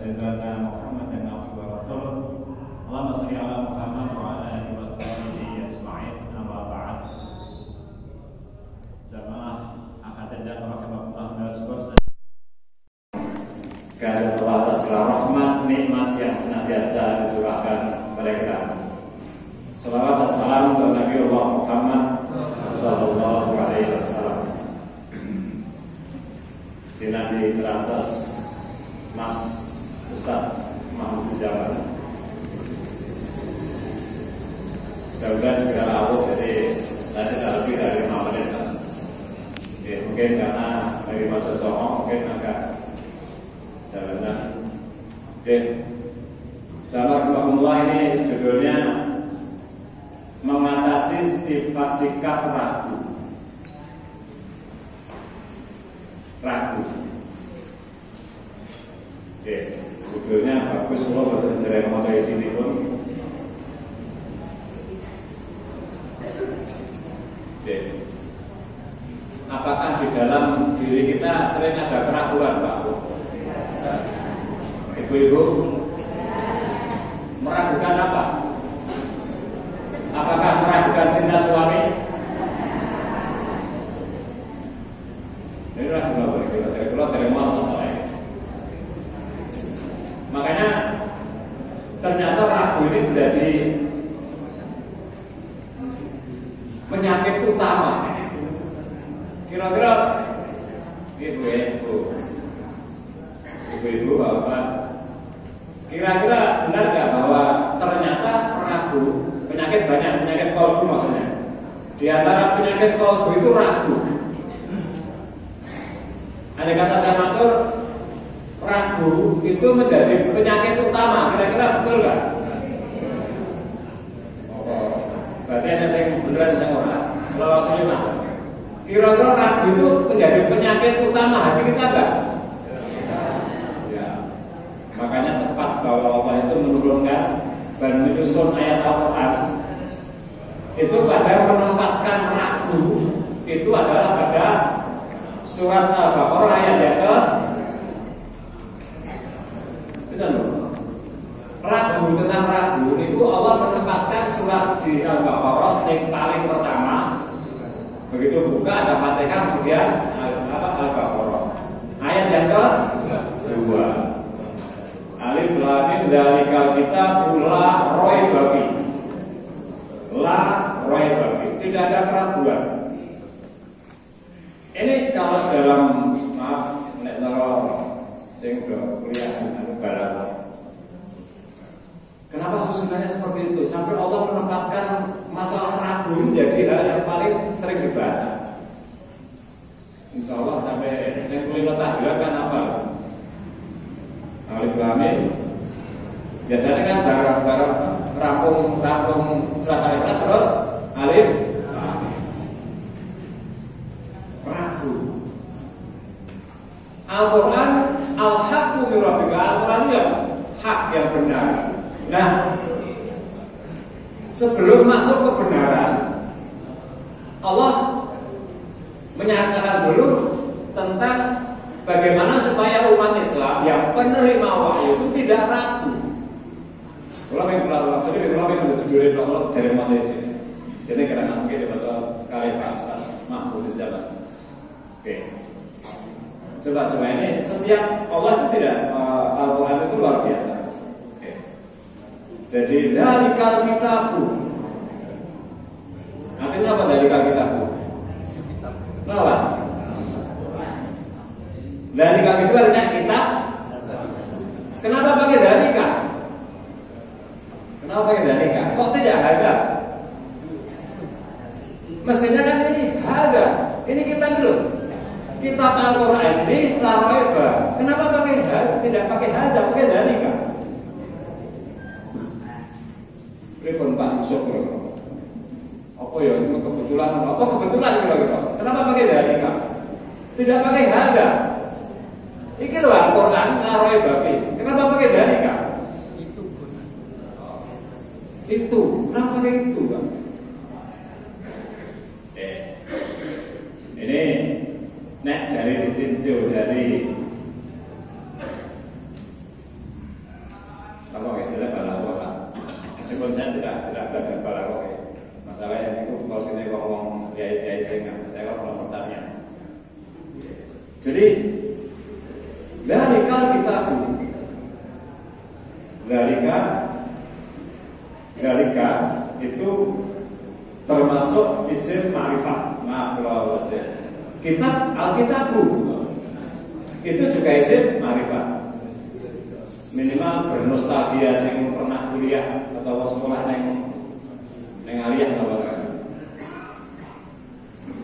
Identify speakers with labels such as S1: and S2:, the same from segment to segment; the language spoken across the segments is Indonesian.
S1: سيدنا محمد عبده ورسوله اللهم صل على محمد وعلى آله وصحبه أجمعين أما بعد. Jamaah angkatan jamaah rahimakumullah dan kehadirat Allah atas segala rahmat nikmat yang senantiasa dicurahkan mereka. Salawat dan salam untuk Nabi Allah Muhammad sallallahu alaihi wasallam. Sinadi teratas Mas Ustaz Mahmud Zaman. Mudah-mudahan segera lalu, jadi saya tidak lebih dari 5 menit. Oke, mungkin karena dari masa songong mungkin agak jalanan. Oke, Jazakumullah ini judulnya mengatasi sifat sikap ragu. Oke, judulnya bagus loh dari mau dari sini pun. Oke, apakah di dalam diri kita sering ada keraguan, Pak? Ibu-ibu meragukan apa? Apakah meragukan cinta suami? Ini ragu apa? Kita keluar dari masalah ini. Makanya ternyata ragu ini menjadi penyakit utama. Kira-kira ibu-ibu bapak, kira-kira benar nggak bahwa ternyata ragu penyakit banyak, penyakit kolbu maksudnya. Di antara penyakit kolbu itu ragu. Ada kata saya matur, ragu itu menjadi penyakit utama. Kira-kira betul nggak? Oh, berarti ada saya beneran saya orang. Kalau saya mah, kira-kira ragu itu menjadi penyakit utama hati kita nggak? Ya, makanya tepat bahwa Allah itu menurunkan dan menyusun ayat Al-Quran itu pada menempatkan ragu itu adalah pada surat Al-Baqarah ayat yang ke ragu. Tentang ragu itu Allah menempatkan surat di Al-Baqarah yang paling pertama. Begitu buka ada Fatihah, kemudian Al-Baqarah ayat yang ke-2. Alif lam mim dzalikal kitabul la raiba fi. La raiba fi. Tidak ada keraguan. Ini kalau dalam nek cara sing do kuliah barang. Kenapa susunannya seperti itu? Sampai Allah menempatkan masalah ragu menjadi hal yang paling sering dibaca. Insya Allah sampai saya kuliah tahlilan kan apa? Alif lam mim. Biasanya kan barang-barang rampung surat Al-Ikhlas terus alif lam mim. Ragu. Al-Quran al-haqqu min rabbika. Al-Quran itu yang hak yang benar. Nah, sebelum masuk kebenaran, Allah menyatakan dulu tentang bagaimana supaya umat Islam yang penerima wahyu itu tidak ragu. Kalau yang jujur kalau dari majelis ini, jadi karena mungkin betul kali Pak Ustaz Mahmud Zaman. Oke, coba ini setiap Allah itu tidak Al-Quran itu luar biasa. Oke, jadi dzalikal kitabu. Artinya apa dzalikal kitabu? Kenapa? Dzalika itu artinya kitab. Kenapa pakai dzalika? Kenapa pakai dzalika? Kok tidak hadza? Mestinya kan ini hadza. Ini kitab dulu. Kitab Al-Quran ini la raiba. Kenapa pakai hadza? Tidak pakai hadza, pakai dzalika. Pripun Pak Yusuf kira-kira? Apa ya kebetulan? Apa kebetulan kira-kira? Kenapa pakai dzalika? Tidak pakai hadza. Iki lho Al-Quran ngaroe bafi. Kenapa pakai dzalika? Itu. Kenapa pakai itu, Bang? Ini nek dari ditinjau dari meskipun saya tidak belajar balaghah ya. Masalahnya itu kalau sini ngomong ya saya kalau pertanyaan. Jadi dalika kitabu, dalika itu termasuk isim ma'rifat. Maaf kalau saya. Kitab Alkitabu itu juga isim ma'rifat. Minimal bernostalgia yang pernah kuliah atau sekolah neng aliyah atau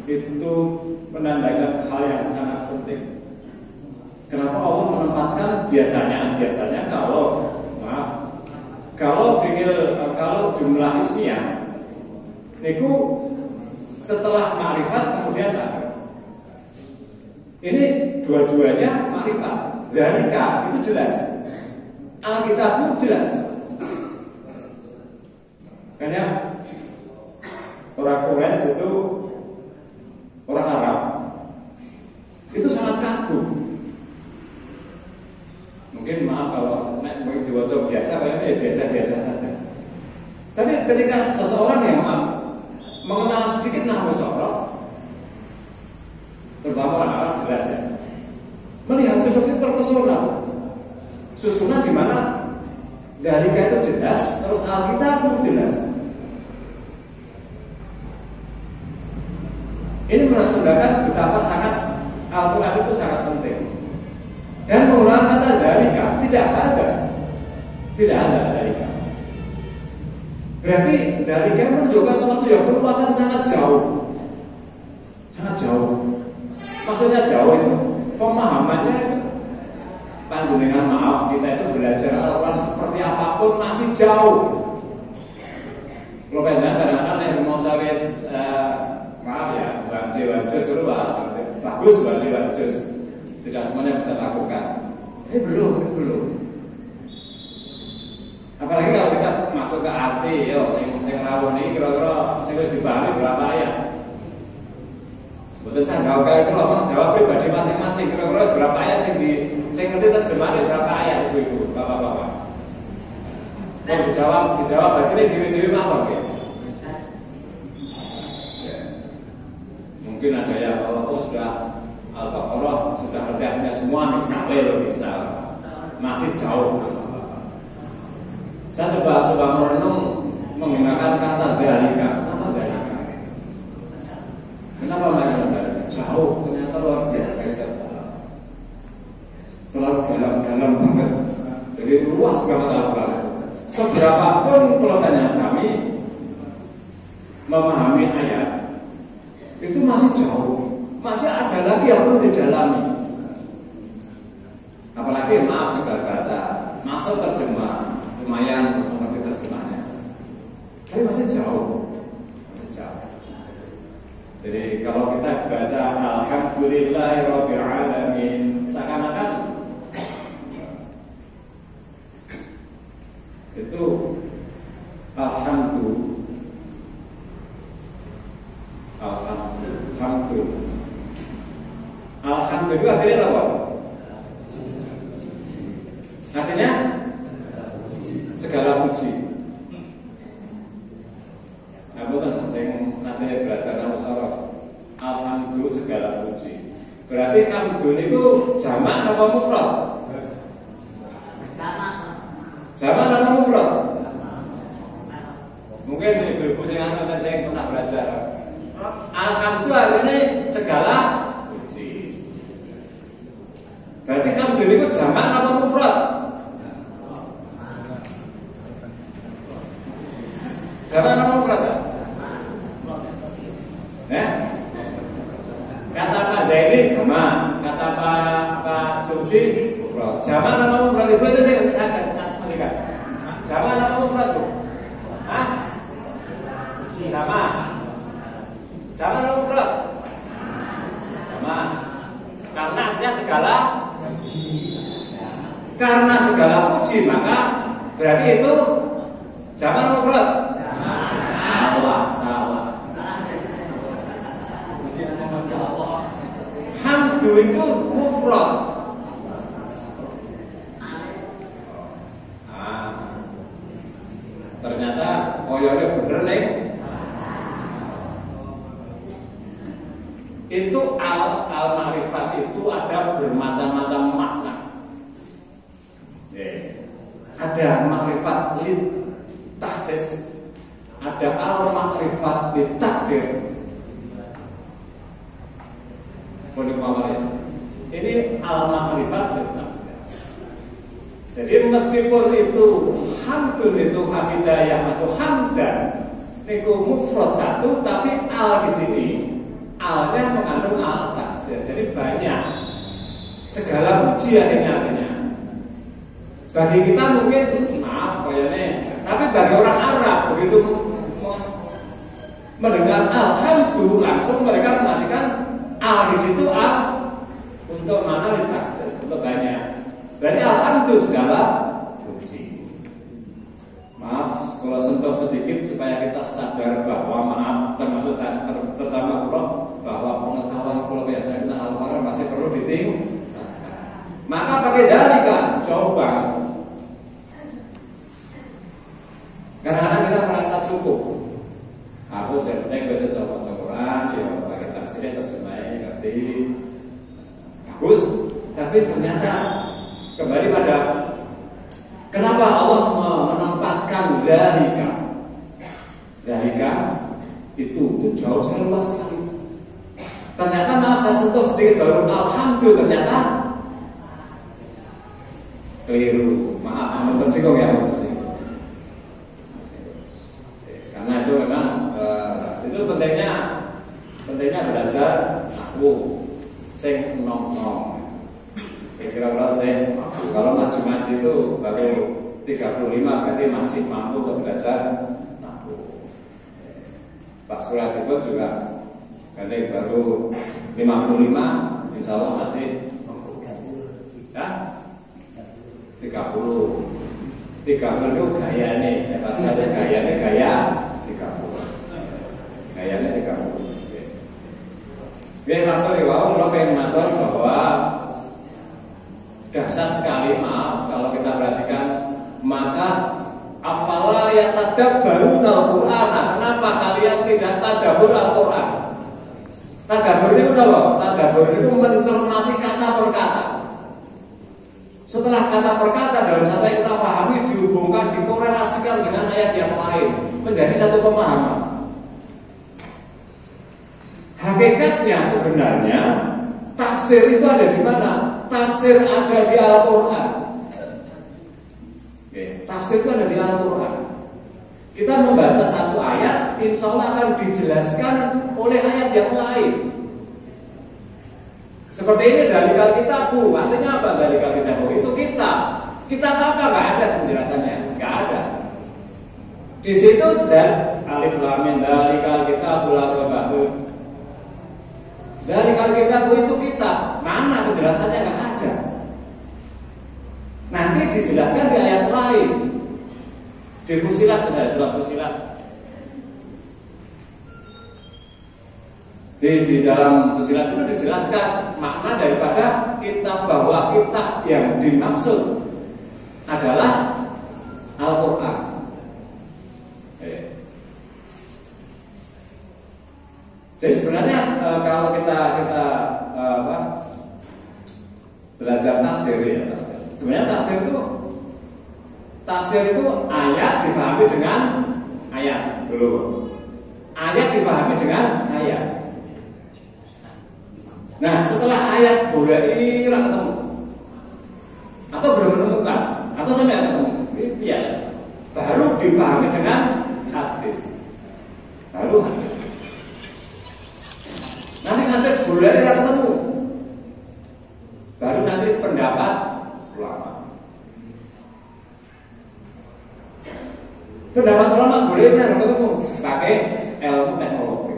S1: itu menandakan hal yang sangat penting. Kenapa Allah menempatkan biasanya kalau jumlah ismiyah itu setelah ma'rifat kemudian ada. Ini dua-duanya ma'rifat. Dzalika itu jelas. Alkitab jelas. Karena orang Quraisy itu orang Arab itu sangat kagum. Mungkin maaf kalau diwaca biasa, kayaknya biasa-biasa saja. Tapi ketika seseorang yang mengenal sedikit nahwu sorof, terutama orang Arab jelas ya, melihat seperti terpesona. Susunan di mana dalika itu jelas, terus Alkitab pun jelas. Ini menandakan betapa sangat Al-Quran itu sangat penting. Dan menggunakan kata dalika tidak ada dalika. Berarti dalika menunjukkan sesuatu yang berluasan sangat jauh. Maksudnya jauh itu pemahamannya itu. Panjenengan maaf, kita itu belajar Al-Quran seperti apapun masih jauh. Kalau kadang-kadang yang mau saya maaf ya, Bang Dewan Jus itu bagus Bang Dewan Jus. Tidak semuanya bisa lakukan. Belum. Apalagi kalau kita masuk ke arti, saya ngelawan ini kira-kira saya harus dibalik berapa ayat. Betul saya nggak itu loh, jawab pribadi masing-masing. Kira-kira berapa ayat saya ngerti terjemahannya berapa ayat ibu, bapak-bapak. Kalau dijawab berarti dewi-dewi mawar ya. Mungkin ada yang sudah Al-Baqarah sudah ngerti artinya semua misal masih jauh. Saya coba merenung menggunakan kata dalika. Kenapa mereka jauh? Ternyata luar biasa kita. Terlalu dalam banget. Jadi luas banget Al-Quran. Seberapapun pelotanya kami memahami ayat itu masih jauh. Masih ada lagi yang perlu didalami. Apalagi maaf segala baca, masuk terjemah, lumayan mengerti terjemahnya. Tapi masih jauh. Jadi kalau kita baca Alhamdulillahirabbil alamin, seakan-akan itu Alhamdulillah itu artinya apa? Artinya segala puji. Betul, saya nanti belajar nama sorof. Alhamdulillah segala puji. Berarti hamdun itu jamak apa mufrad? Jamak apa mufrad? Mungkin ibu-ibu yang saya pernah belajar. Alhamdulillah artinya segala puji. Berarti hamdun itu jamak apa mufrad? Jamak apa mufrad? Kata Pak Zaini jamak, kata Pak Subdi mufrad. Jamak apa mufrad itu saya akan melihat. Jamak apa mufrad itu? Jamak apa mufrad? Jamak. Karena artinya segala puji maka berarti itu jamak apa mufrad? Salah. Hamdu itu mufrad. Ternyata koyone bener ning. Itu al-ma'rifat itu ada bermacam-macam makna. Ada ma'rifat lit tahsis, ada al-ma'rifat lit takfir. Ini al-ma'rifat lit takfir. Jadi meskipun itu hamdun itu hamidayah atau hamdan itu mufrad satu, tapi al di sini al-nya mengandung al-taksir. Jadi banyak, segala puji artinya. Bagi kita mungkin maaf kayaknya, tapi bagi orang Arab begitu mendengar alhamdulillah langsung mereka mengartikan al di situ al untuk mana ditaksir, untuk banyak. Berarti alhamdulillah segala puji. Maaf kalau sentuh sedikit supaya kita sadar bahwa maaf termasuk saya terutama bahwa pengetahuan kalau biasa kita Al-Quran masih perlu ditingkatkan. Maka pakai dalika coba. Kadang-kadang kita merasa cukup. Aku sebenarnya bisa baca Quran, ya pakai tafsirnya terjemahnya ngerti, bagus. Tapi ternyata kembali pada kenapa Allah menempatkan dalika itu jauh sekali luas sekali. Ternyata maaf saya sentuh sedikit baru alhamdulillah ternyata keliru. Maaf, bersinggung ya bersinggung. Karena itu memang itu pentingnya belajar aku sing nom. Saya kira saya mampu. Kalau Mas Jumat itu baru 35 berarti masih mampu untuk belajar mampu. Pak Suratipo juga kadang baru 55, insya Allah masih mampu. Ya? 30 itu gaya nih, ya pasti ada gaya 30. Gayanya 30. Oke, Mas Riwau lo pengen matur bahwa dahsyat sekali, maaf kalau kita perhatikan, maka afala yatadabbaruna al-Qur'ana. Kenapa kalian tidak tadabbur Al-Qur'an? Tadabbur itu apa? Tadabbur itu mencermati kata per kata. Setelah kata per kata dalam satu yang kita pahami dihubungkan, dikorelasikan dengan ayat yang lain menjadi satu pemahaman. Hakikatnya sebenarnya tafsir itu ada di mana? Tafsir ada di Al-Quran. Tafsir itu ada di Al-Quran. Kita membaca satu ayat, insya Allah akan dijelaskan oleh ayat yang lain. Seperti ini dalikal kitabu, artinya apa dalikal kitabu? Itu kitab. Kitab apa? Nggak ada penjelasannya, nggak ada. Di situ dan alif lam mim dalikal kitabu la raiba fihi. Dalikal kitabu itu kitab. Mana penjelasannya? Nggak ada. Nanti dijelaskan di ayat lain. Di Fusilat, misalnya surat Fusilat. Di dalam Fusilat itu dijelaskan makna daripada kitab, bahwa kitab yang dimaksud adalah Al-Quran. Jadi sebenarnya kalau kita belajar tafsir ya, sebenarnya tafsir itu ayat dipahami dengan ayat dulu. Ayat dipahami dengan ayat. Nah, setelah ayat boleh ketemu atau belum menemukan atau sampai ketemu, ya baru dipahami dengan hadis. Baru hadis. Nanti hadis boleh ketemu, baru nanti pendapat ulama. Pendapat ulama boleh ketemu pakai ilmu teknologi.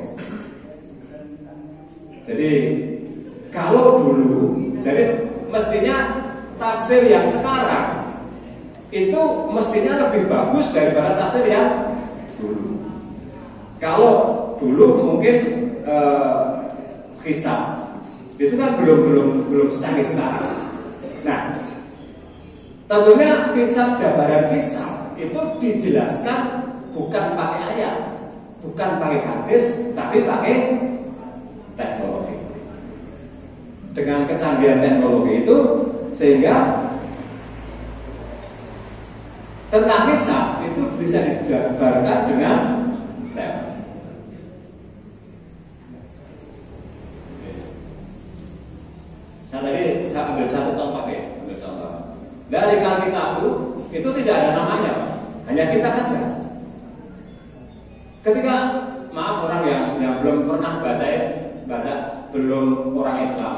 S1: Jadi kalau dulu, jadi mestinya tafsir yang sekarang itu mestinya lebih bagus daripada tafsir yang dulu. Kalau dulu mungkin hisab itu kan belum secanggih sekarang. Nah, tentunya hisab, jabaran hisab itu dijelaskan bukan pakai ayat, bukan pakai hadis, tapi pakai teknologi. Dengan kecanggihan teknologi itu sehingga tentang hisab itu bisa dijabarkan dengan teknologi. Saya ambil satu contoh ya, dari Alkitab itu tidak ada namanya, Pak. Hanya kitab saja. Ketika orang yang belum pernah baca belum orang Islam,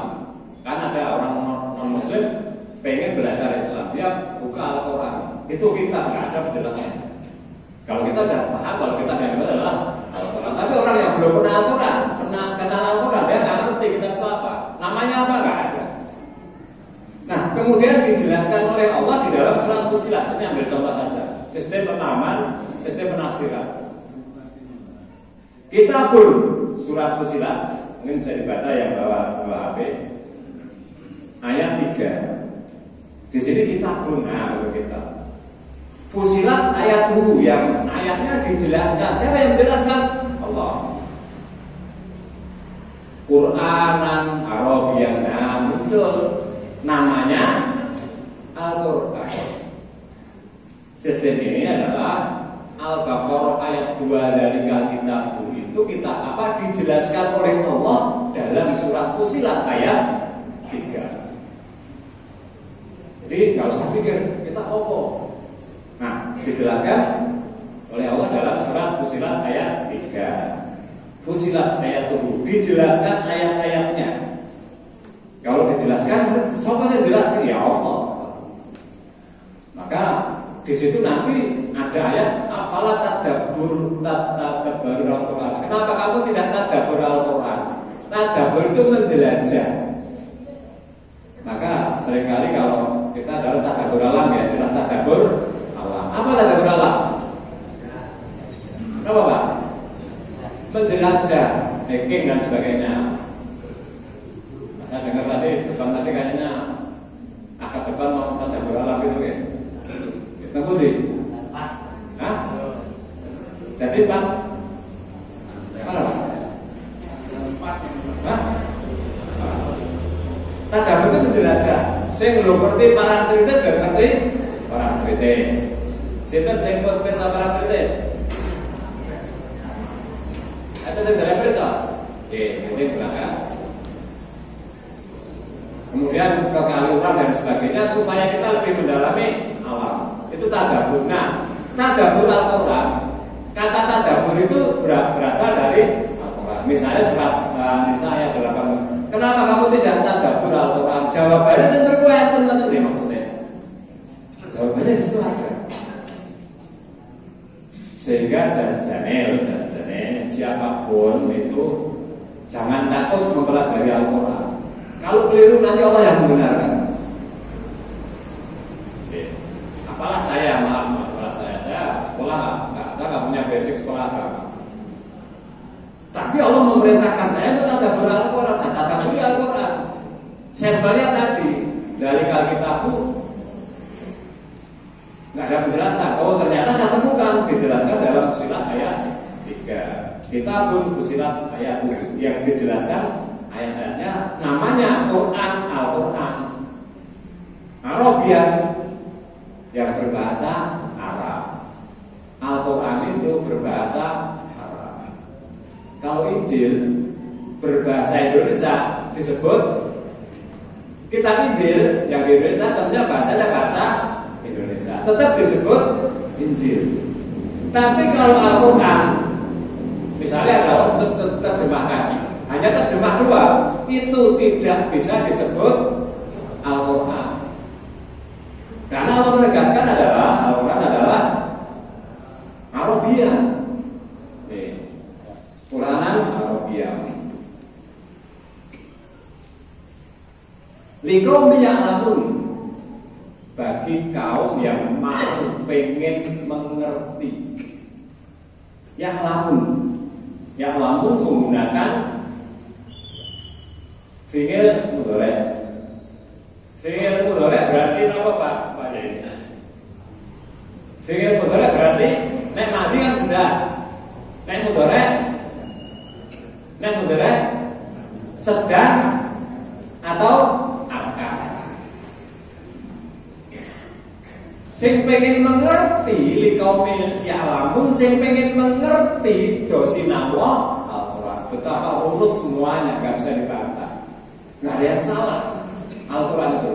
S1: kan ada orang non Muslim pengen belajar Islam, dia buka Al-Quran, itu kitab nggak ada penjelasannya. Kalau kita sudah paham, kalau kita yang adalah Al-Quran, tapi orang yang belum pernah Al-Quran, pernah kenal Al-Quran, dia nggak ngerti kitab itu apa, namanya apa nggak ada. Nah, kemudian dijelaskan oleh Allah di dalam surat Fussilat. Ini ambil contoh saja. Sistem pemahaman, sistem penafsiran. Kita pun surat Fussilat, mungkin bisa dibaca yang bawa HP. Ayat 3. Di sini kita pun, kita. Fussilat ayat 2 yang ayatnya dijelaskan. Siapa yang menjelaskan? Allah. Qur'anan Arabian muncul. Namanya Al-Quran. Sistem ini adalah Al-Baqarah ayat 2 dari kitab itu kitab apa dijelaskan oleh Allah dalam surat Fussilat ayat 3. Jadi nggak usah pikir kita apa. Nah, dijelaskan oleh Allah dalam surat Fussilat ayat 3. Fussilat ayat 7 dijelaskan ayat-ayatnya. Kalau dijelaskan, siapa saya jelaskan? Ya Allah. Maka di situ nanti ada ayat afala tadabbur Al-Quran. Kenapa kamu tidak tadabbur Al-Quran? Tadabbur itu menjelajah. Maka seringkali kalau kita dalam tadabbur alam ya, istilah tadabbur alam. Apa tadabbur alam? Apa Pak? Menjelajah, hiking dan sebagainya. Saya dengar tadi kayaknya agak depan mau tadabbur alam gitu ya. Itu putih. Hah? Jadi Pak? Mana Pak? Hah? Tadabbur itu menjelajah. Saya belum ngerti parantritis, gak ngerti parantritis. Sinten sing pun pirsa parantritis? Ada yang pirsa? Sing belakang. Kemudian ke kaliuran dan sebagainya supaya kita lebih mendalami alam. Itu tadabbur. Nah, tadabbur Al-Quran, kata tadabbur itu berasal dari Al-Quran. Misalnya surat Nisa ayat 8. Kenapa kamu tidak tadabbur Al-Quran? Jawabannya tentu berkuatan ya maksudnya. Jawabannya di situ ada. Sehingga jajane siapapun itu jangan takut mempelajari Al-Quran. Kalau keliru nanti Allah yang membenarkan. Apalah saya, apalah saya sekolah saya nggak punya basic sekolah agama. Tapi Allah memerintahkan saya untuk tadabbur Al-Quran, saya tadabbur Al-Quran. Sampelnya tadi dari Alkitab nggak ada penjelasan. Oh ternyata saya temukan dijelaskan dalam Fussilat ayat 3. Kita pun Fussilat ayat 7 yang dijelaskan. Ayat-ayatnya namanya Quran, Al-Quran Arabian yang berbahasa Arab. Al-Quran itu berbahasa Arab. Kalau Injil berbahasa Indonesia disebut kitab Injil yang di Indonesia tentunya bahasanya bahasa Indonesia, tetap disebut Injil. Tapi kalau Al-Quran misalnya ada terjemahkan hanya terjemah 2, itu tidak bisa disebut Al-Quran. Karena Allah menegaskan adalah Al-Quran adalah Arabian. Quranan Arabian. Liqaumi ya'lamun, bagi kaum yang mau pengen mengerti. Ya'lamun menggunakan fi'il mudhari. Fi'il mudhari berarti apa Pak? Fi'il mudhari berarti Nek madi kan sudah. Nek mudhari sedang atau akan. Sing pengen mengerti liqaumil ya'lamun, sing pengen mengerti dosinawa Al-Quran. Betapa runut semuanya, nggak bisa dibantah. Nggak ada yang salah Al-Quran itu.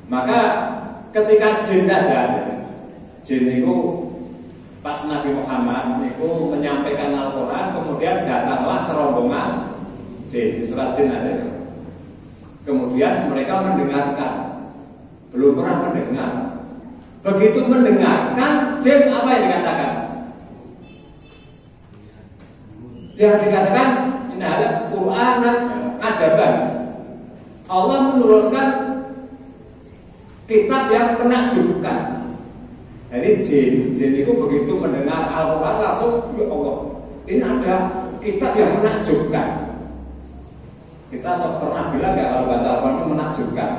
S1: Maka ketika jin saja, jin itu pas Nabi Muhammad itu menyampaikan Al-Quran, kemudian datanglah serombongan jin, di surat jin ada itu. Kemudian mereka mendengarkan, belum pernah mendengar. Begitu mendengarkan, jin apa yang dikatakan? Yang dikatakan ini ada Quran ajaban. Allah menurunkan kitab yang menakjubkan. Jadi jin itu begitu mendengar Al-Quran langsung, ya Allah, ini ada kitab yang menakjubkan. Kita pernah bilang nggak kalau baca Al-Quran itu menakjubkan?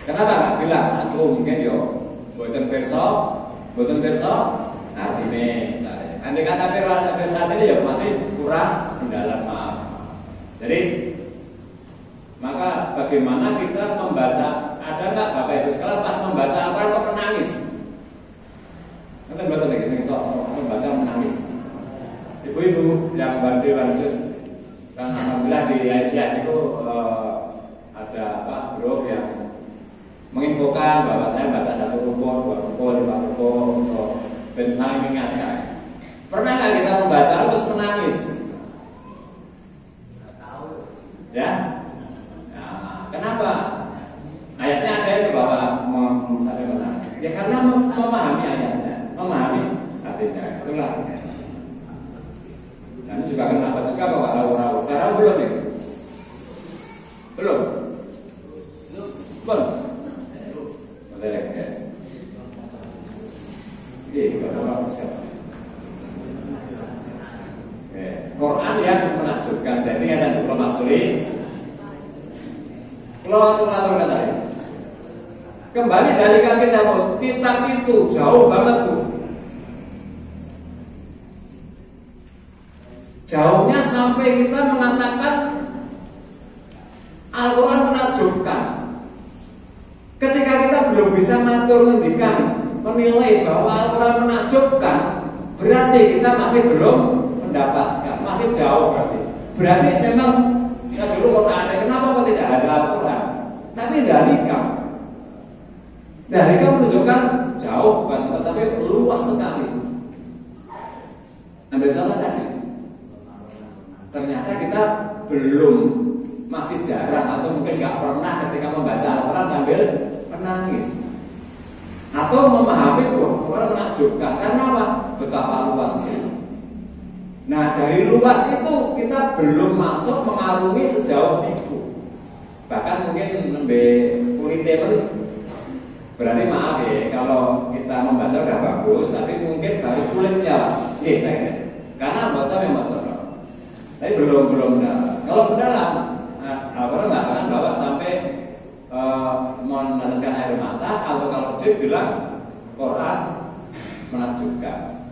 S1: Kenapa nggak bilang? Satu mungkin yo buatan perso artinya. Andai kata perso ini ya masih kurang mendalam, maaf. Jadi maka bagaimana kita membaca? Ada nggak Bapak Ibu sekalian pas membaca Al-Quran kok menangis? Nanti betul lagi sing membaca menangis. Ibu-ibu yang bantu jus, kan alhamdulillah di Asia itu ada grup yang menginfokan bahwa saya baca 1 ruko, 2 ruko, 5 ruko untuk dan saling mengingatkan. Pernah nggak kita membaca terus menangis? Ya? Nah, kenapa? Ayatnya ada itu bahwa misalnya menangis. Ya karena memahami ayatnya, memahami artinya. Itulah. Dan ini juga kenapa juga bahwa tahu-tahu. Tahu belum ya? Belum. Quran yang menakjubkan. Jadi ada belum maksudnya. Kalau kata ini. Kembali dari kitab itu jauh banget tuh. Jauhnya sampai kita mengatakan Al-Quran menakjubkan. Ketika kita belum bisa matur ngendikan menilai bahwa Al-Quran menakjubkan, berarti kita masih belum mendapatkan, masih jauh berarti. Berarti memang saya dulu Quran, kenapa kok tidak ada Al-Quran? Tapi dalika menunjukkan jauh bukan, tetapi luas sekali. Ambil contoh tadi. Ternyata kita belum, masih jarang atau mungkin nggak pernah ketika membaca Al-Quran sambil menangis atau memahami Quran menakjubkan. Karena apa? Betapa luasnya. Nah dari luas itu kita belum masuk mengarungi sejauh itu. Bahkan mungkin lebih kuritable. Berarti maaf ya kalau kita membaca udah bagus, tapi mungkin baru kulitnya. Karena baca memang baca. Tapi belum dalam. Kalau mendalam, Al-Quran mengatakan bahwa sampai meneteskan air mata, atau kalau Jib bilang Quran menakjubkan.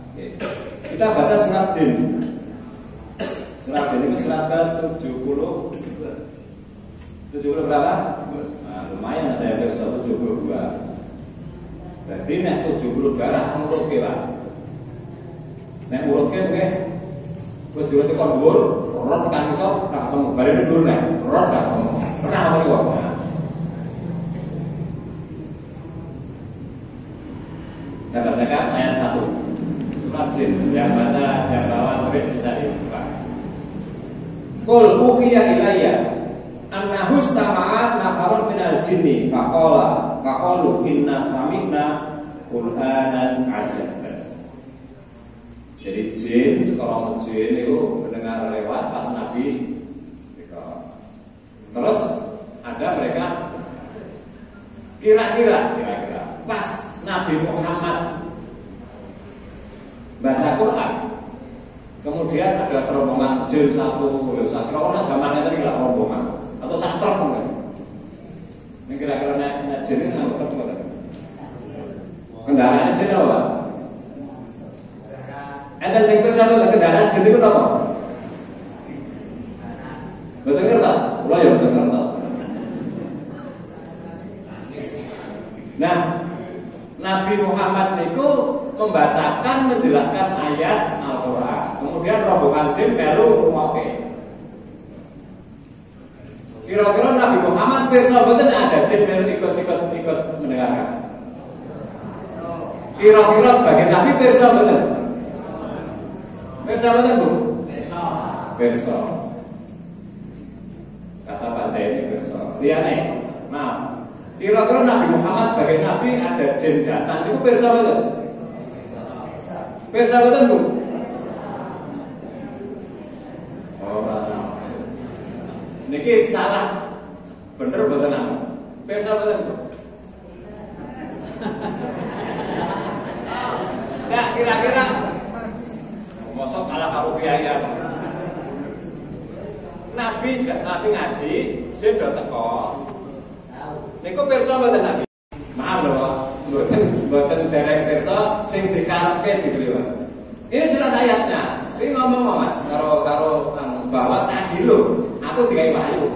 S1: Kita baca surat Jin. Surat Jin itu surat ke-70. 70 berapa? Nah, lumayan ada yang versi 72. Berarti nek 72 rasa urut ke Pak. Nek urut ke oke. Terus diurut ke dhuwur, rot tekan iso ra ketemu. Balik dhuwur nek, rot ra ketemu. Pernah apa iki, Pak? Saya bacakan ayat 1. Surat Jin. Yang baca yang bawah murid bisa dibuka. Qul uqiya ilayya annahu istama'a nafarun minal jinni faqalu inna sami'na qur'anan ajaban. Jadi jin, seorang jin itu mendengar lewat pas Nabi. Terus ada mereka kira-kira pas Nabi Muhammad baca Quran, kemudian ada serombongan jin satu orang zamannya tadi lah rombongan atau satu kan? Ini kira-kira naik jin ini apa? Kendaraannya jin apa? Enten sing pirsa boten kendaraan jin niku napa? Boten kertas. Kula ya boten kertas. Nah, Nabi Muhammad niku membacakan, menjelaskan ayat Al-Qur'an. Kemudian rombongan jin melu ngrungokke. Kira-kira Nabi Muhammad pirsa boten ada jin melu ikut mendengarkan. Kira-kira sebagai Nabi pirsa boten? Pirsa boten, Bu? Pirsa. Kata Pak Zaini pirsa. Liyane, maaf. Kira-kira Nabi Muhammad sebagai Nabi ada jin datang itu pirsa boten? Pirsa boten, Bu? Niki salah, bener boten namo? Pirsa boten, Bu? Nah, kira-kira mosok kalah karo kiai ya. Nabi ngaji, jin do teko. Niku pirsa boten Nabi? Maaf lho, boten dereng pirsa sing dikarepke dikliwat. Ini surat ayatnya. Ini ngomong karo bahwa tadi lho, aku dikai wahyu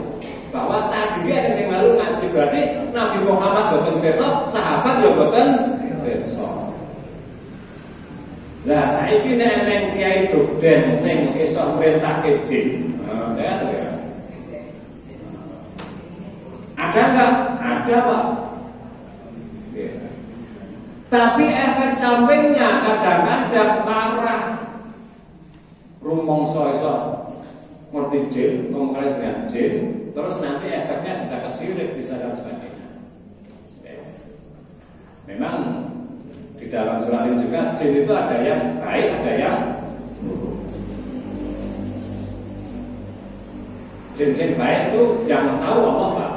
S1: bahwa tadi ada sing melu ngaji, berarti Nabi Muhammad boten pirsa, sahabat ya boten pirsa. Lah saiki nek neng kiai Dogden sing iso merintahke jin. Ada enggak? Ada, Pak. Tapi efek sampingnya kadang-kadang parah. Rumongso iso ngerti jin, komunikasi dengan jin, terus nanti efeknya bisa kesirik, bisa dan sebagainya. Memang di dalam surat ini juga jin itu ada yang baik, ada yang buruk. Jin-jin baik itu yang tahu Allah, Pak.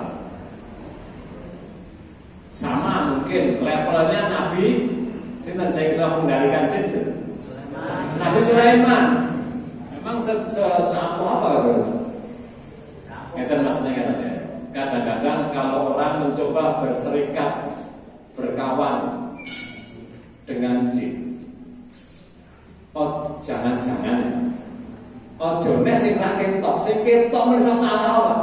S1: Sama mungkin levelnya Nabi sinten sing bisa mengendalikan jin. Nabi Sulaiman. Memang apa itu? Ngeten maksudnya katanya. Kadang-kadang kalau orang mencoba berserikat, berkawan dengan jin, oh jangan-jangan ojo nek sing ra ketok merasa salah, Pak.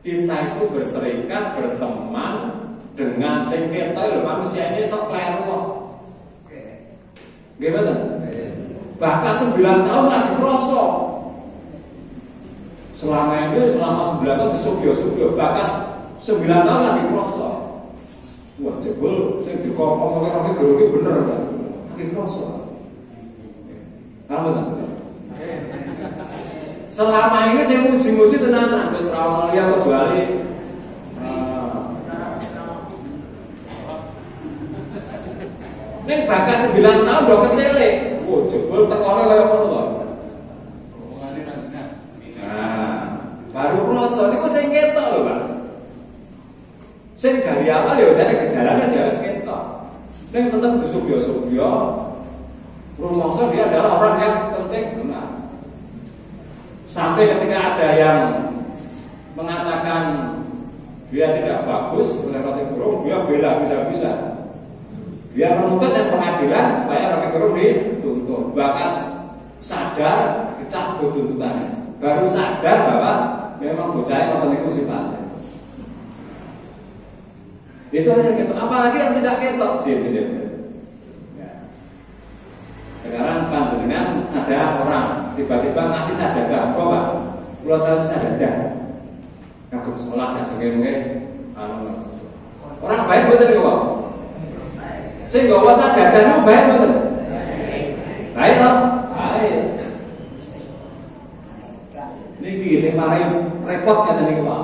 S1: Kita itu berserikat, berteman dengan sing ketok lho, manusia ini sok kleru kok. Gimana? Bahkan 9 tahun masih kroso. Selama 9 tahun disugih-sugih, bahkan 9 tahun lagi kroso. Wah, jebul sing dikokong oleh orang guru iki bener kan? Lagi kroso. Kamu tak? Selama ini saya muji-muji tenanan, terus ora liya kecuali nek bakas 9 tahun do kecele. Oh, jebul tekone kaya ngono to. Nah, baru kroso niku sing ketok lho, Pak. Sing dari awal ya jane gejalanya dia wis ketok. Sing tetep disugih-sugih. Rumangsa dia adalah orang yang penting benar. Sampai ketika ada yang mengatakan dia tidak bagus oleh Rocky Gerung, dia bela bisa-bisa. Dia menuntut dan pengadilan supaya Rocky Gerung dituntut. Bakas sadar dicabut tuntutannya. Baru sadar bahwa memang bocahnya nonton itu sifatnya. Itu aja ketok. Apalagi yang tidak ketok, sekarang panjenengan ada orang tiba-tiba ngasih sajadah, kok Pak? Kula kasih sajadah. Kagum sholat kajenge orang baik mboten niku, Pak? Sing nggawa sajadah niku baik mboten? Baik toh? Baik. Niki sing paling repot ngeten niku, Pak.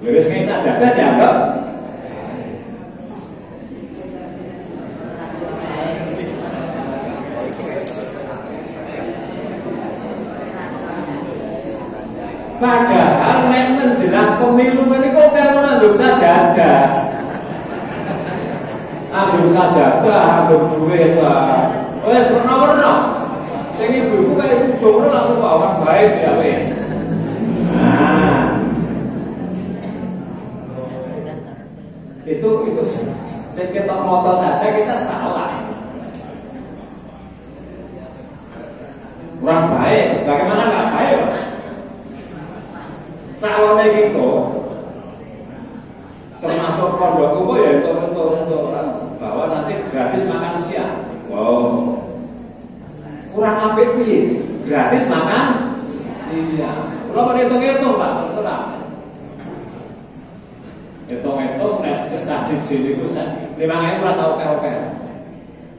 S1: Wis ngasih sajadah dianggap padahal nek menjelang pemilu ini kok karo nganggo sajadah. Nganggo sajadah, nganggo duit ta. Wis werna-werna. Sing ibu-ibu kaya ibu jomblo langsung orang baik ya wis. Nah. itu kita moto saja kita salah. Kurang baik, bagaimana nggak baik? Calonnya gitu, termasuk pondokku ya untuk bahwa nanti gratis makan siang. Wow, kurang apik nih, gratis makan siang. Kalau hitung-hitung Pak, terserah. Hitung-hitung, nek sesi sini ku 5.000 rasa oke-oke.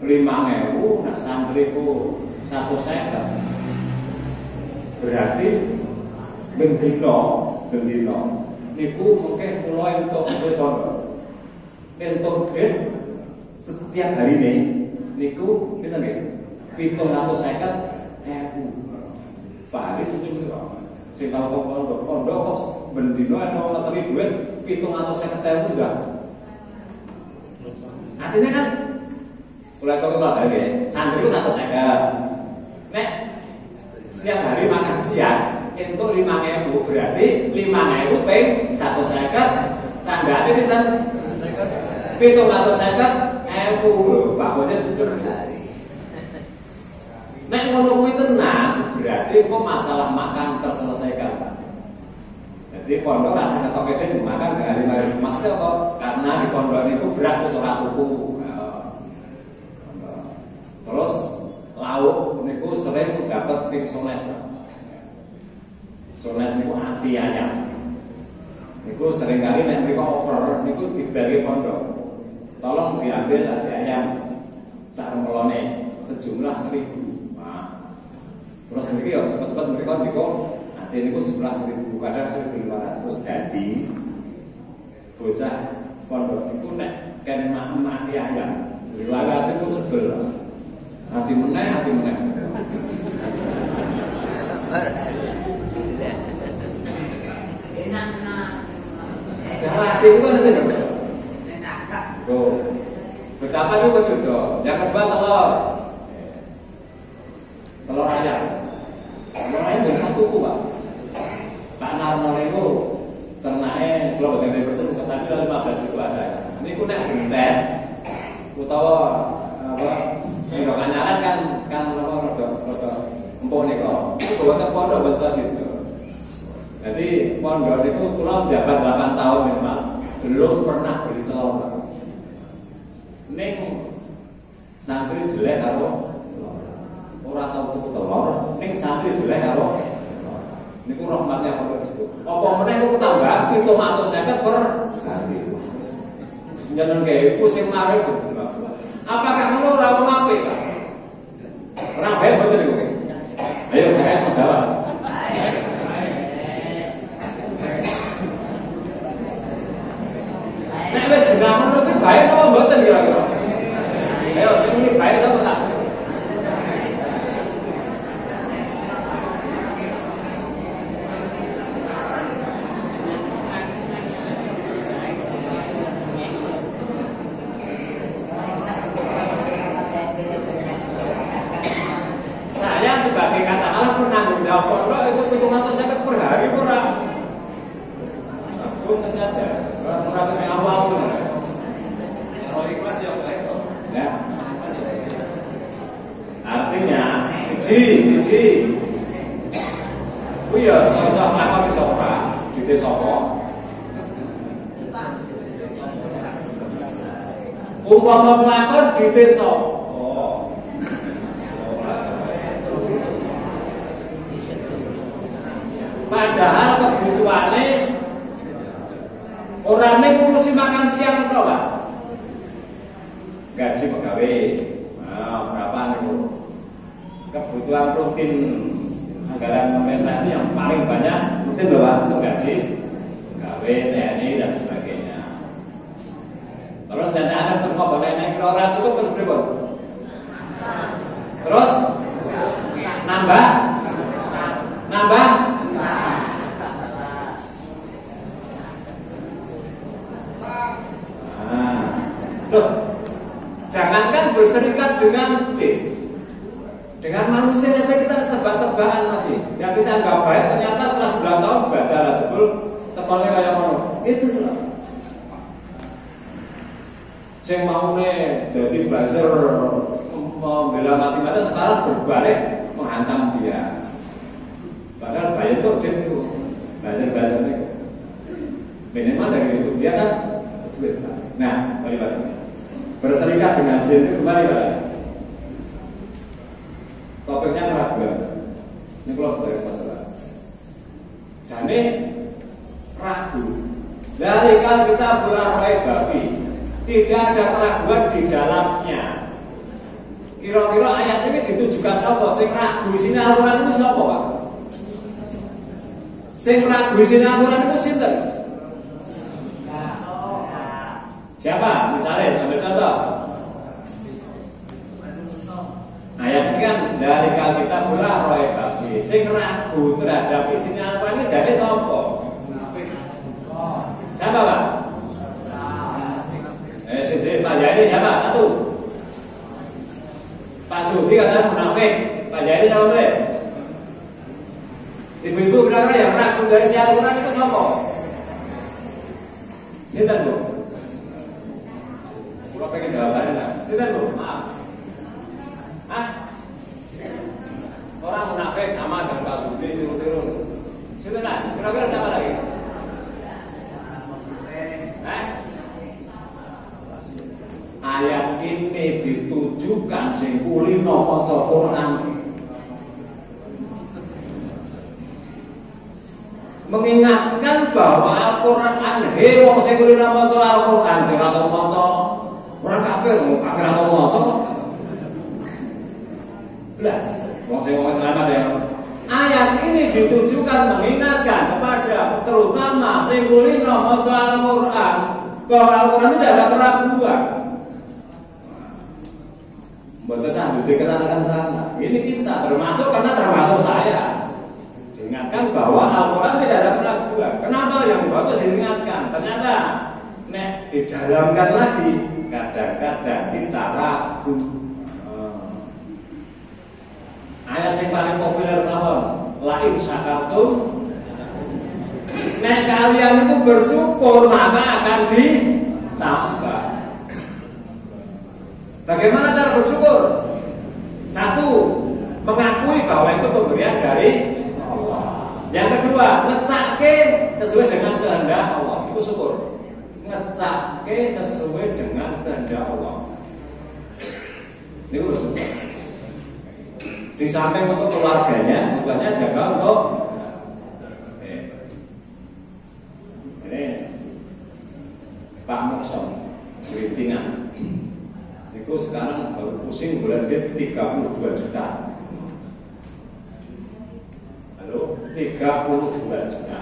S1: 5.000 nak santriku 150. Berarti bendino niku mungkin mulai untuk setiap hari nih niku kita nggih 750.000 Faris itu niku sing tau pondok kok bendino ana ngeteri duit 750.000 enggak. Artinya kan mulai kok hari santri ku 150. Nek setiap hari makan siang untuk 5.000 berarti 5.000 ping 150 sanggane pinten 750.000 lho Pak Bos hari. Nek ngono kuwi tenang berarti kok masalah makan terselesaikan Pak. Jadi pondok rasa ketok kene makan dari mari maksudnya kok karena di pondok itu beras wis ora tuku. Terus lauk niku sering dapat sing sones. Sones niku ati ayam. Niku sering kali nek mriku over niku dibagi pondok. Tolong diambil ati ayam sak melone sejumlah 1.000. Nah. Terus niki ya cepet-cepet mriku diko ati niku sejumlah 1.000 kadang 1.500 jadi bocah pondok niku nek kene mati ayam. Riwayat itu sebel. Hati meneh. Hati itu kan sih. Tuh. Betapa juga gitu. Yang kedua telur ayam. Telur ayam bisa tuku Pak. Pak Narno itu ternaknya kalau bagaimana persen tadi 15.000 ada. Ini ku nek bentet utawa apa sendok anyaran kan rada empuk niku. Itu boten pondok betul gitu. Jadi pondok itu kula jabat 8 tahun memang belum pernah beli telur. Ning santri jelek karo ora tau tuku telur, ning santri jelek karo niku rahmatnya apa itu. Apa meneh kok tambah 750 per hari. Jeneng gawe ku sing mari itu. Apakah ngono ora wong apik, Pak? Ora bae bener niku. Ayo saya mau jawab. Nek wis genah ngono kuwi bae apa mboten kira-kira? Ayo sing muni bae ta ora? Saya sebagai katakanlah penanggung jawab pondok itu 750 per hari kurang. Aku aja. Ora bisa awal pun. Kalau ikhlas ya baik toh. Ya. Artinya siji. Kuwi ya sok-sok lakon iso ora, dite sapa. Umpama lakon dite sapa. Padahal kebutuhannya orangnya ngurusi makan siang toh Pak. Gaji pegawai, berapa nih? Kebutuhan rutin anggaran pemerintah ini yang paling banyak rutin loh Pak, untuk gaji pegawai, TNI dan sebagainya. Terus dana ada terkobalnya naik orang cukup terus berapa? Terus nambah. Loh, jangankan berserikat dengan jin, dengan manusia saja kita tebak-tebakan masih. Yang kita anggap baik ternyata setelah 9 tahun badal jebul tebalnya kayak mana? Itu salah. Sing maune jadi buzzer membela mati-matian sekarang berbalik menghantam dia. Padahal bayar kok dia itu buzzer itu. Minimal dari itu dia kan duit. Nah, balik. Berserikat dengan jin itu kembali balik. Topiknya keraguan. Ini kalau dari masalah. Jadi ragu. Dari kan kita berlarai bafi, tidak ada keraguan di dalamnya. Kira-kira ayat ini ditujukan siapa? Sing ragu sini Al-Quran itu siapa, Pak? Sing ragu sini Al-Quran itu sinten? Siapa? Misalnya, ambil contoh. Ayat ini kan dari kita pula roy bafi. Sing ragu terhadap isinya Al-Quran ini jadi siapa? Siapa, Pak? Pak Jadi siapa? Satu. Pak Sudi kata munafik. Pak Jadi siapa boleh? Ibu-ibu kira-kira yang ragu dari si Al-Quran itu siapa? Sinten, Bu? Kalau pengen jawabannya enggak? Sinten, Bu? Maaf. Orang munafik sama dengan Pak Sudi tiru-tiru. Sinten lah? Kira-kira siapa lagi? Ayat ini ditujukan sing kulino maca Quran, mengingatkan bahwa Al-Quran anhe wong sing kulino maca Al-Quran sing ora tau maca orang kafir ora tau maca belas wong selamat ya. Ayat ini ditujukan mengingatkan kepada terutama sing kulino maca Al-Quran bahwa Al-Quran tidak ada keraguan. Buat saya dikatakan sana. Ini kita termasuk karena termasuk saya. Diingatkan bahwa Al-Quran tidak ada keraguan. Kenapa yang baca diingatkan? Ternyata didalamkan lagi. Kadang-kadang kita ragu. Ayat yang paling populer mawon, lain syakartum. Nek kalian itu bersyukur maka akan ditambah. Bagaimana cara bersyukur? Satu, mengakui bahwa itu pemberian dari Allah. Yang kedua, ngecake sesuai dengan kehendak Allah. Itu syukur. Ngecake sesuai dengan kehendak Allah. Ini bersyukur. Di samping untuk keluarganya, bukannya jaga untuk ini Pak Moksom Gerintingan. Itu sekarang baru pusing bulan dia 32 juta. Halo, 32 juta.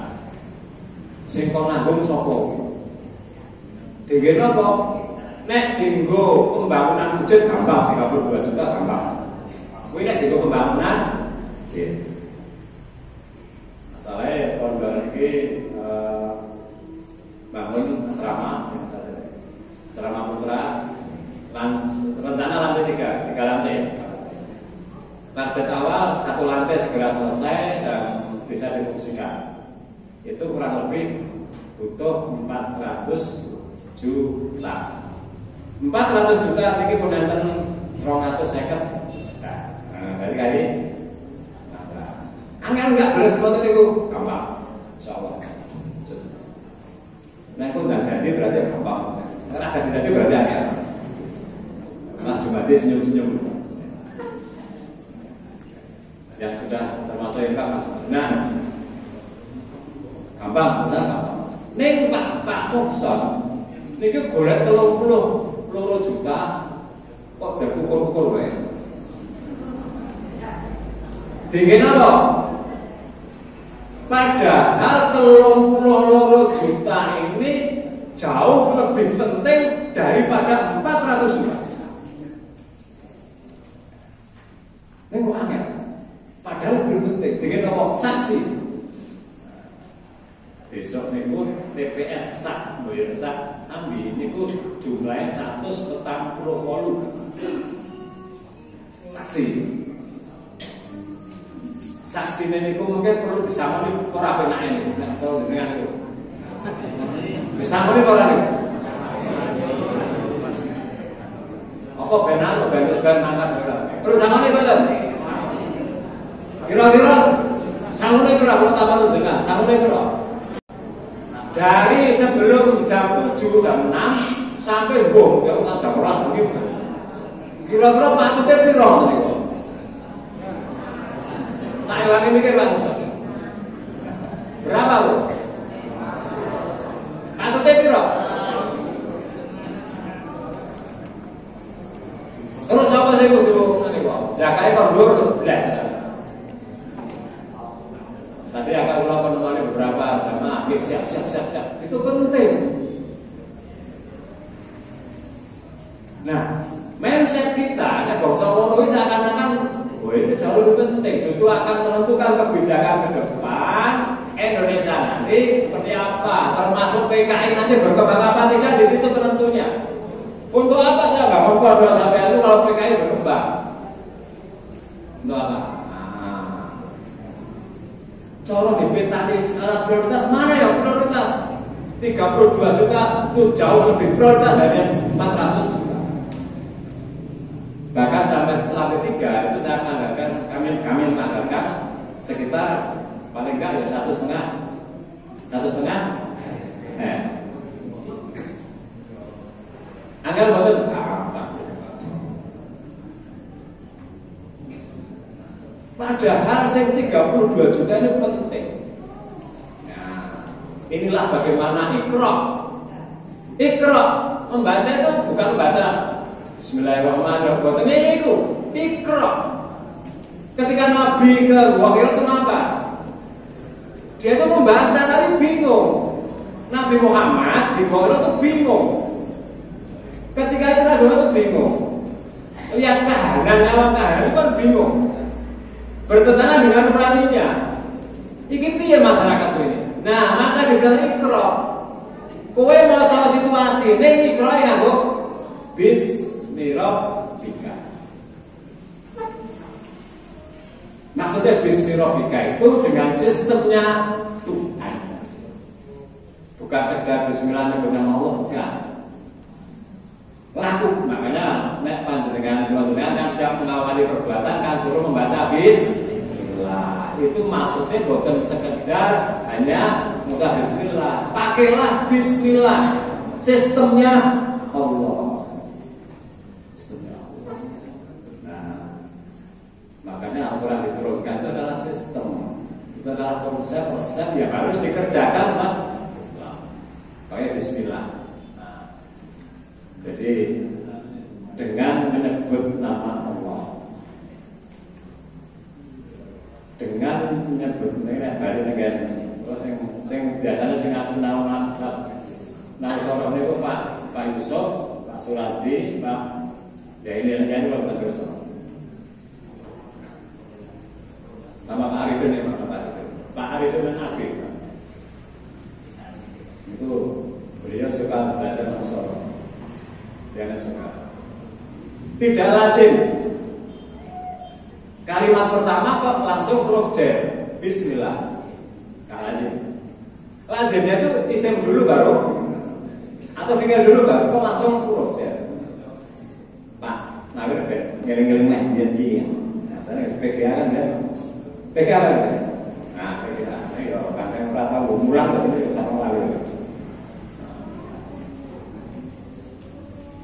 S1: Sing kon nanggung sapa? Dinggo napa? Nek dinggo pembangunan masjid gampang 32 juta gampang. Kuwi nek dinggo pembangunan masalahnya tahun baru ini bangun asrama putra. Rencana lantai 3 lantai. Target awal 1 lantai segera selesai dan bisa difungsikan. Itu kurang lebih butuh 400 juta. 400 juta ini pun enten 250 juta. Nah, dari kali angin enggak boleh seperti itu gampang. Insyaallah. Nah, itu enggak jadi berarti gampang. Karena ada jadi berarti angin. Mas Jumadi senyum-senyum. Yang sudah termasuk infak Mas. Nah, gampang, benar gampang. Ning Pak Mokson, niki golek 32 juta kok jar ukur-ukur wae. Dingin apa? Padahal 32 juta ini jauh lebih penting daripada 400 juta. Ini kok angin? Padahal lebih penting. Dengan apa? Saksi. Besok niku TPS sak, boyo sak sambi niku jumlahnya 148 saksi. Saksi niku mungkin perlu disamoni ora penake niku, nek tau dengan niku. Disamoni ora niku? Kok benar ben mangkat ora. Terus samane mboten. Kira-kira sangune pira kula tambah jenengan, sangune pira? Dari sebelum jam 7 jam 6 sampai ya jam 12 mungkin. Kira-kira patute pira niku? Tak ewangi mikir Pak. Berapa, Bu? Patute pira? Terus apa sih kudu ngene kok? Jakae kondur terus blas. Tadi akan kula menemani beberapa jamaah, siap. Itu penting. Nah, mindset kita nek bangsa ngono wis seakan-akan ini selalu penting, justru akan menentukan kebijakan ke depan Indonesia nanti seperti apa, termasuk PKI nanti berkembang apa tidak, di situ penentunya. Untuk apa saya bangun keluarga sampai itu kalau PKI berkembang? Untuk apa? Cara dipetani sekarang prioritas mana ya? Prioritas 32 juta itu jauh lebih prioritas dari 400 juta. Bahkan sampai lantai 3 itu saya menganggarkan, kami menganggarkan sekitar paling enggak ya 1,5. Angka betul. Padahal yang 32 juta ini penting. Nah, inilah bagaimana Iqra membaca itu bukan membaca Bismillahirrahmanirrahim. Ini itu Iqra. Ketika Nabi ke Gua Hira itu apa? Dia itu membaca tapi bingung. Nabi Muhammad di Gua Hira itu bingung. Ketika itu Nabi Muhammad itu bingung. Lihat kahanan itu kan bingung. Bertentangan dengan nuraninya. Iki piye masyarakat ini? Nah, maka dibilang Iqra. Kowe maca situasi ning Iqra nganggo Bismirabbika. Maksudnya Bismirabbika itu dengan sistemnya Tuhan. Bukan sekedar Bismillah nyebut nama Allah, bukan. Laku, makanya nek panjenengan yang siap mengawali perbuatan kan suruh membaca Bismillah. Itu maksudnya bukan sekedar hanya mengucap Bismillah. Pakailah Bismillah. Sistemnya Allah. Nah, makanya Al-Quran diturunkan itu adalah sistem. Itu adalah konsep yang harus dikerjakan Pak Islam. Kayak Bismillah. Jadi dengan menyebut nama Allah, dengan menyebut bari dengan terus yang biasanya sing ngasih nama sorong itu Pak Yusuf, Pak Suradi, Pak ya ini terus sama Pak Arifin ya Pak Arifin dan Afif itu beliau suka belajar nama sorong. Jangan sekarang. Tidak lazim. Kalimat pertama kok langsung huruf J. Bismillah. Tidak lazim. Lazimnya itu isim dulu baru atau fi'il dulu baru kok langsung huruf J. Pak, nah ngeling-ngeling dia. Nah, saya PGA kan ya. PGA apa ya? Nah, PGA. Ayo, kan yang tahu mulang tapi sama lalu.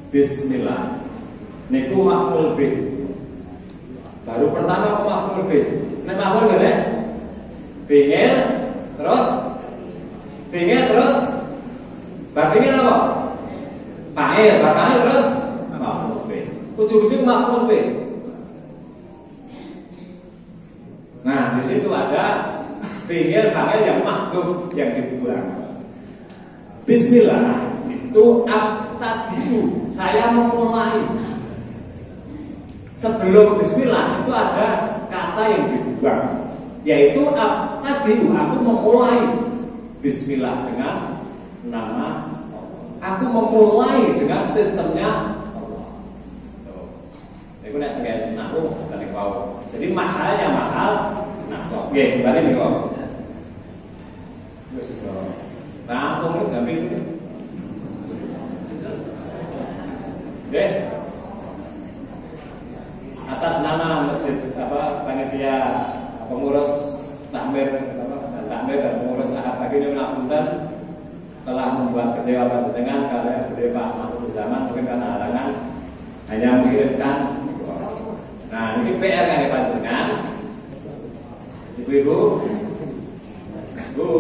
S1: Bismillah. Niku maf'ul bih. Baru pertama maf'ul bih. Nek maf'ul ngene. Fi'il terus bar fi'il apa? Fa'il, terus maf'ul bih. Ujung-ujung maf'ul bih. Nah, di situ ada fi'il fa'il yang mahdhuf yang dibuang. Bismillah itu tadiu, saya memulai. Sebelum Bismillah itu ada kata yang dibuang, yaitu tadiu, aku memulai Bismillah dengan nama Allah. Aku memulai dengan sistemnya Allah. Itu nek pengen nahu balik wau. Jadi mahalnya mahal nasab. Nggih, kembali nih kok. Wis itu. Rampung jam itu. telah membuat kecewa panjenengan karena beliau Pak Mahfud Zaman mungkin karena halangan hanya mengirimkan. Nah ini PR kan panjenengan, ibu-ibu, Bu,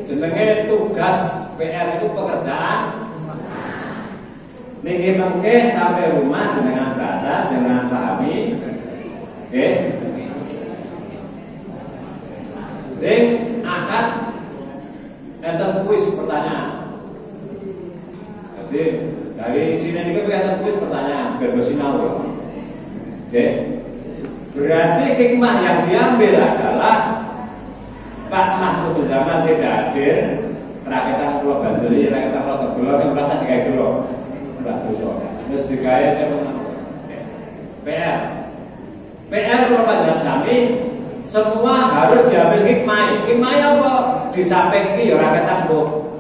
S1: jenenge tugas PR itu pekerjaan. Niki mengke sampai rumah jenengan baca, jenengan pahami, oke? Jeng akan enten kuis pertanyaan. Jadi dari sini ini kita enten kuis pertanyaan, bersinau, oke? Berarti hikmah yang diambil adalah Pak Mahfud Zaman tidak hadir, rakyatan Pulau Banjuri, rakyatan Pulau Tegulo, yang merasa dikai dulu. Terus dikaya saya menang. PR kalau panjenengan sami semua harus diambil hikmah. Hikmah apa? Di samping ini ya rakyat Bu.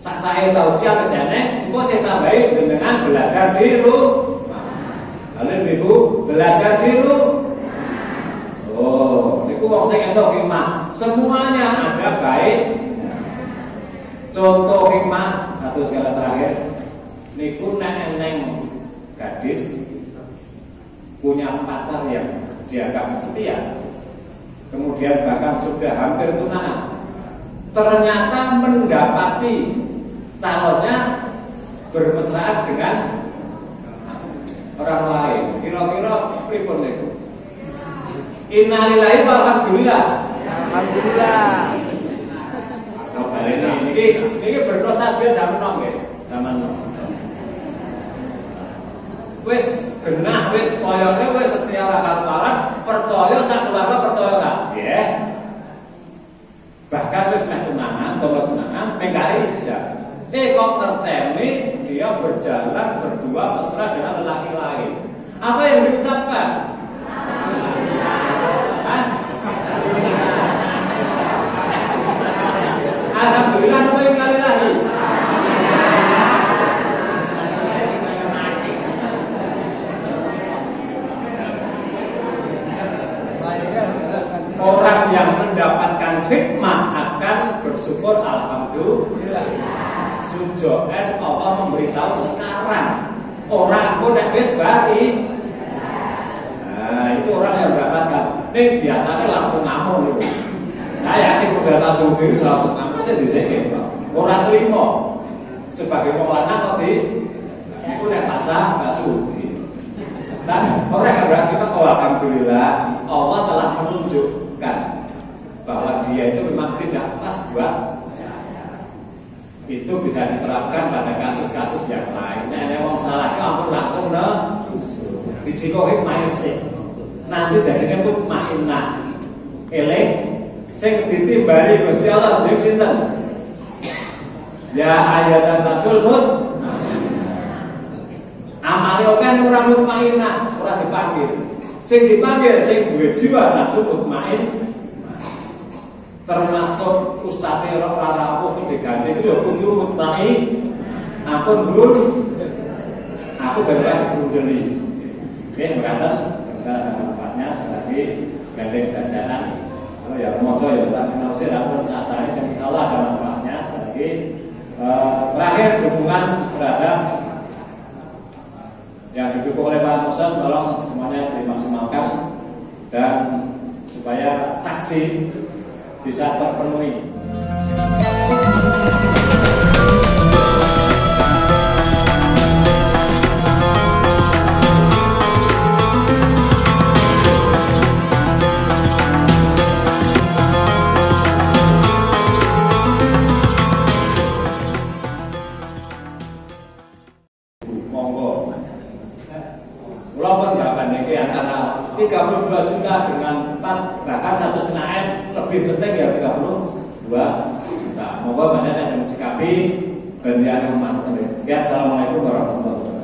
S1: Sak saya tahu siapa sene, engko saya tambahi jenengan belajar di rumah. Lalu Ibu belajar di rumah. Oh, niku wong sing entuk hikmah. Semuanya ada baik. Contoh hikmah satu segala terakhir. Niku nek eneng gadis punya pacar yang dianggap setia, kemudian bahkan sudah hampir tunangan, ternyata mendapati calonnya bermesraan dengan orang lain. Kira-kira pripun niku? Innalillahi wa alhamdulillah.
S2: Alhamdulillah.
S1: Kalau balik ini bernostalgia zaman nong nggih, zaman nong. Wis genah wis koyone wis setia kaparan percaya sak keluarga percaya gak? Nggih. Bahkan wis meh tunangan, tunangan pengkari ijab. Kok ngerteni dia berjalan berdua mesra dengan lelaki lain. Apa yang diucapkan? Alhamdulillah apa yang kali lagi? Orang yang mendapatkan hikmah akan bersyukur alhamdulillah. Sujoen Allah memberitahu sekarang. Orang pun nek wis bari. Nah, itu orang yang mendapatkan. Ning biasanya langsung ngamuk niku. Nah, yakin udah langsung diri langsung ngamuk sih diseke, Pak. Ora trimo. Sebagai wong lanang kok iku nek pasah basuh. Nah, orang yang berarti alhamdulillah Allah telah menunjukkan bahwa dia itu memang tidak pas buat saya. Itu bisa diterapkan pada kasus-kasus yang lain. Nek wong salahnya ampun langsung dijiko hikmah sih. Nanti dari nyebut ma'inah elek sing ditimbali Gusti Allah dening sinten? Ya ayatan Rasul mut amale oke ora mutmainah, ora dipanggil. Sing dipanggil sing duwe jiwa nafsu mutmain. Termasuk ustadz ora aku diganti itu ya kudu mutmain. Ampun Gur. Aku beneran gundeli. Oke, beratan tempatnya sebagai gandeng dandanan. Kalau ya moco ya tak kenal sih ampun sasane sing insyaallah ada manfaatnya sebagai terakhir dukungan terhadap yang didukung oleh Pak Musa, tolong semuanya dimaksimalkan dan supaya saksi bisa terpenuhi. Walaupun nggak bandingkan antara 32 juta dengan 4 bahkan 1,5 M, lebih penting ya 32 juta. Moga banyak saya mensikapi bandian yang manfaat. Sekian, assalamualaikum warahmatullahi wabarakatuh.